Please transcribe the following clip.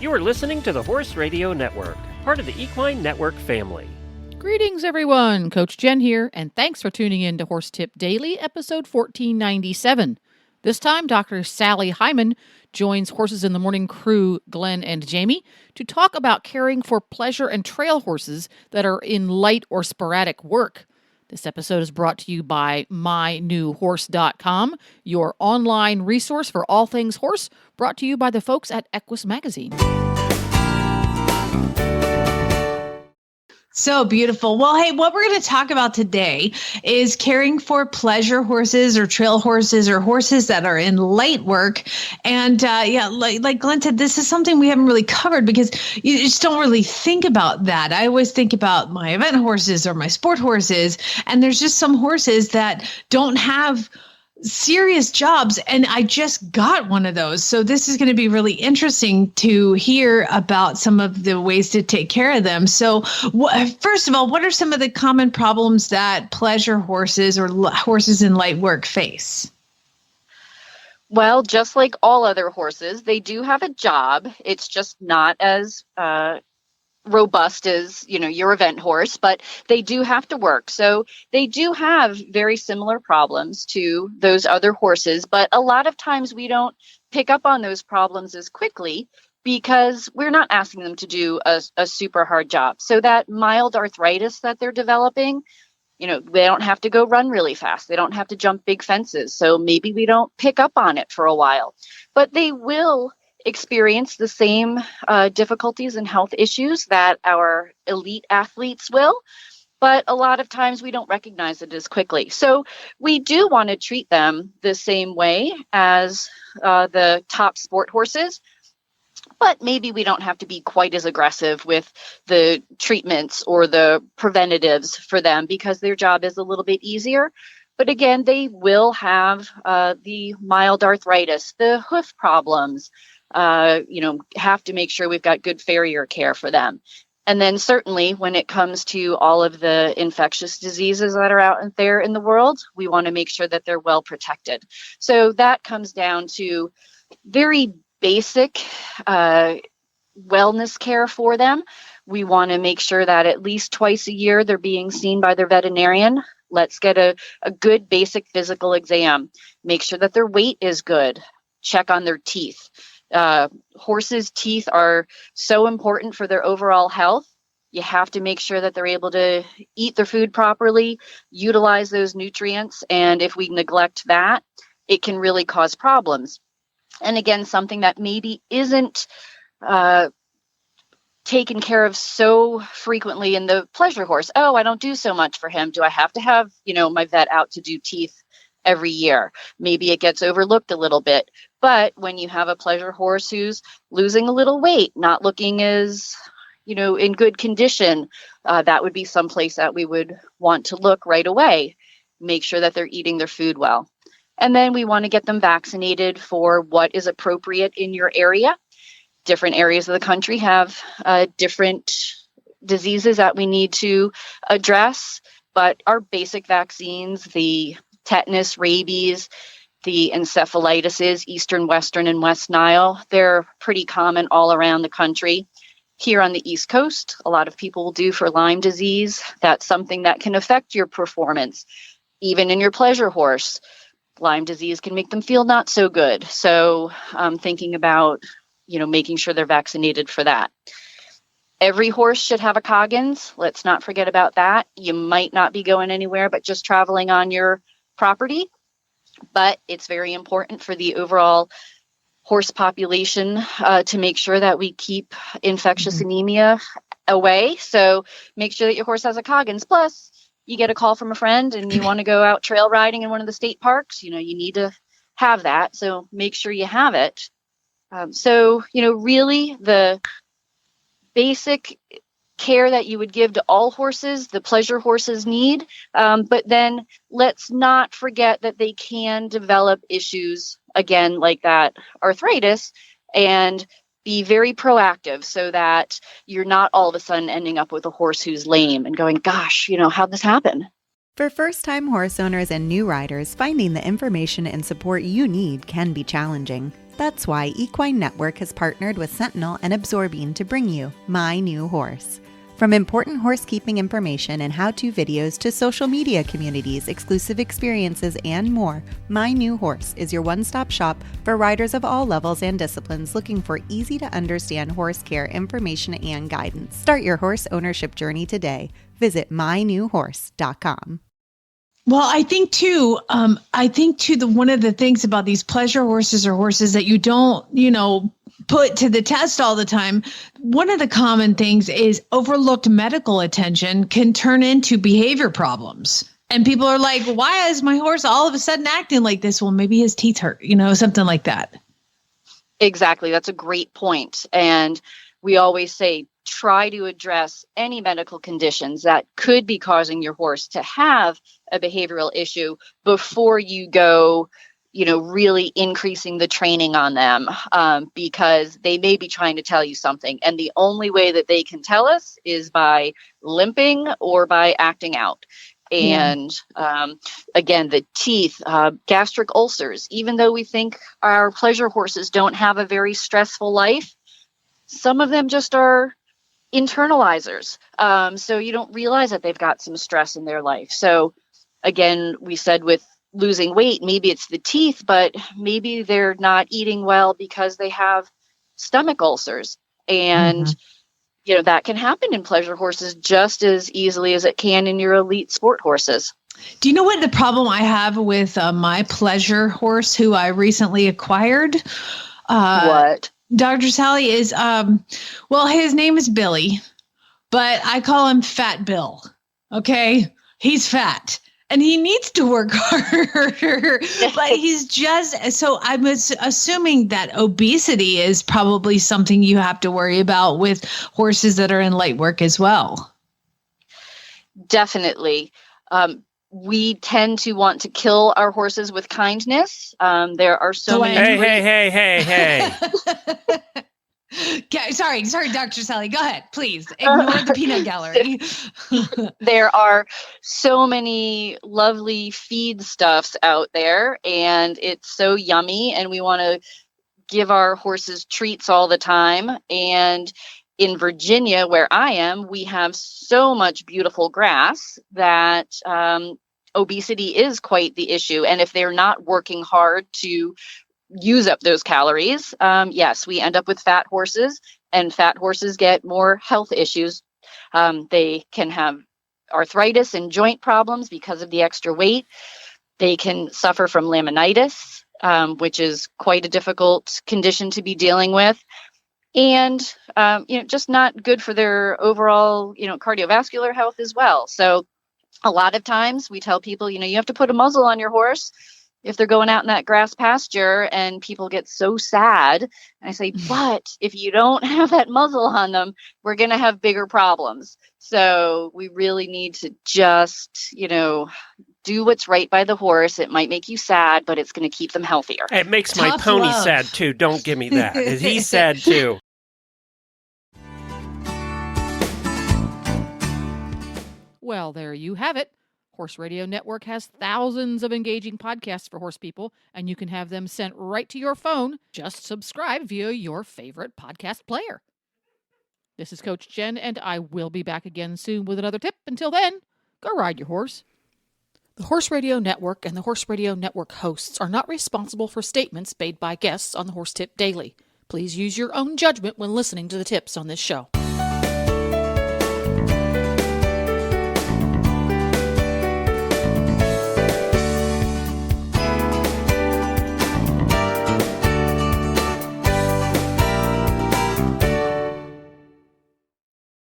You are listening to the Horse Radio Network, part of the Equine Network family. Greetings, everyone. Coach Jen here, and thanks for tuning in to Horse Tip Daily, episode 1497. This time, Dr. Sallie Hyman joins Horses in the Morning crew, Glenn and Jamie, to talk about caring for pleasure and trail horses that are in light or sporadic work. This episode is brought to you by MyNewHorse.com, your online resource for all things horse, brought to you by the folks at Equus Magazine. So beautiful. Well, hey, what we're going to talk about today is caring for pleasure horses or trail horses or horses that are in light work. And like Glenn said, this is something we haven't really covered because you just don't really think about that. I always think about my event horses or my sport horses, and there's just some horses that don't have serious jobs, and I just got one of those. So this is going to be really interesting to hear about some of the ways to take care of them. So first of all, what are some of the common problems that pleasure horses or horses in light work face? Well, just like all other horses, they do have a job. It's just not as robust as, your event horse, but they do have to work. So they do have very similar problems to those other horses, but a lot of times we don't pick up on those problems as quickly because we're not asking them to do a super hard job. So that mild arthritis that they're developing, they don't have to go run really fast. They don't have to jump big fences. So maybe we don't pick up on it for a while, but they will experience the same difficulties and health issues that our elite athletes will, but a lot of times we don't recognize it as quickly. So we do want to treat them the same way as the top sport horses, but maybe we don't have to be quite as aggressive with the treatments or the preventatives for them because their job is a little bit easier. But again, they will have the mild arthritis, the hoof problems, have to make sure we've got good farrier care for them. And then certainly when it comes to all of the infectious diseases that are out there in the world, we want to make sure that they're well protected. So that comes down to very basic wellness care for them. We want to make sure that at least twice a year they're being seen by their veterinarian. Let's get a good basic physical exam. Make sure that their weight is good. Check on their teeth. Horses' teeth are so important for their overall health. You have to make sure that they're able to eat their food properly, utilize those nutrients. And if we neglect that, it can really cause problems. And again, something that maybe isn't taken care of so frequently in the pleasure horse. Oh, I don't do so much for him. Do I have to have, my vet out to do teeth every year? Maybe it gets overlooked a little bit. But when you have a pleasure horse who's losing a little weight, not looking as, in good condition, that would be someplace that we would want to look right away. Make sure that they're eating their food well. And then we want to get them vaccinated for what is appropriate in your area. Different areas of the country have different diseases that we need to address, but our basic vaccines, the tetanus, rabies, the encephalitises, Eastern, Western, and West Nile, they're pretty common all around the country. Here on the East Coast, a lot of people will do for Lyme disease. That's something that can affect your performance. Even in your pleasure horse, Lyme disease can make them feel not so good. So thinking about, making sure they're vaccinated for that. Every horse should have a Coggins. Let's not forget about that. You might not be going anywhere, but just traveling on your property. But it's very important for the overall horse population to make sure that we keep infectious anemia away. So make sure that your horse has a Coggins. Plus, you get a call from a friend and you want to go out trail riding in one of the state parks, you need to have that. So make sure you have it. Really the basic care that you would give to all horses, the pleasure horses need. But then let's not forget that they can develop issues, again, like that arthritis, and be very proactive so that you're not all of a sudden ending up with a horse who's lame and going, gosh, how'd this happen? For first-time horse owners and new riders, finding the information and support you need can be challenging. That's why Equine Network has partnered with Sentinel and Absorbine to bring you My New Horse. From important horsekeeping information and how-to videos to social media communities, exclusive experiences, and more, My New Horse is your one-stop shop for riders of all levels and disciplines looking for easy-to-understand horse care information and guidance. Start your horse ownership journey today. Visit MyNewHorse.com. Well, I think too, one of the things about these pleasure horses or horses that you don't, put to the test all the time, one of the common things is overlooked medical attention can turn into behavior problems. And people are like, why is my horse all of a sudden acting like this? Well, maybe his teeth hurt, something like that. Exactly. That's a great point. And we always say, try to address any medical conditions that could be causing your horse to have a behavioral issue before you go, really increasing the training on them, because they may be trying to tell you something. And the only way that they can tell us is by limping or by acting out. And again, the teeth, gastric ulcers, even though we think our pleasure horses don't have a very stressful life, some of them just are internalizers. So you don't realize that they've got some stress in their life. So again, we said with losing weight, maybe it's the teeth, but maybe they're not eating well because they have stomach ulcers. And, that can happen in pleasure horses just as easily as it can in your elite sport horses. Do you know what the problem I have with my pleasure horse who I recently acquired? What? Dr. Sallie is, his name is Billy, but I call him Fat Bill. Okay. He's fat. And he needs to work harder, but he's just, so I'm assuming that obesity is probably something you have to worry about with horses that are in light work as well. Definitely. We tend to want to kill our horses with kindness. There are so many. Hey. Sorry, Dr. Sallie. Go ahead, please. Ignore the peanut gallery. There are so many lovely feed stuffs out there, and it's so yummy, and we want to give our horses treats all the time. And in Virginia, where I am, we have so much beautiful grass that obesity is quite the issue. And if they're not working hard to use up those calories, yes, we end up with fat horses, and fat horses get more health issues. They can have arthritis and joint problems because of the extra weight. They can suffer from laminitis, which is quite a difficult condition to be dealing with. And, just not good for their overall, cardiovascular health as well. So a lot of times we tell people, you have to put a muzzle on your horse if they're going out in that grass pasture, and people get so sad. And I say, but if you don't have that muzzle on them, we're going to have bigger problems. So we really need to just, do what's right by the horse. It might make you sad, but it's going to keep them healthier. It makes my pony sad too. Don't give me that. He's sad too. Well, there you have it. Horse Radio Network has thousands of engaging podcasts for horse people, and you can have them sent right to your phone. Just subscribe via your favorite podcast player. This is Coach Jen, and I will be back again soon with another tip. Until then, go ride your horse. The Horse Radio Network and the Horse Radio Network hosts are not responsible for statements made by guests on the Horse Tip Daily. Please use your own judgment when listening to the tips on this show.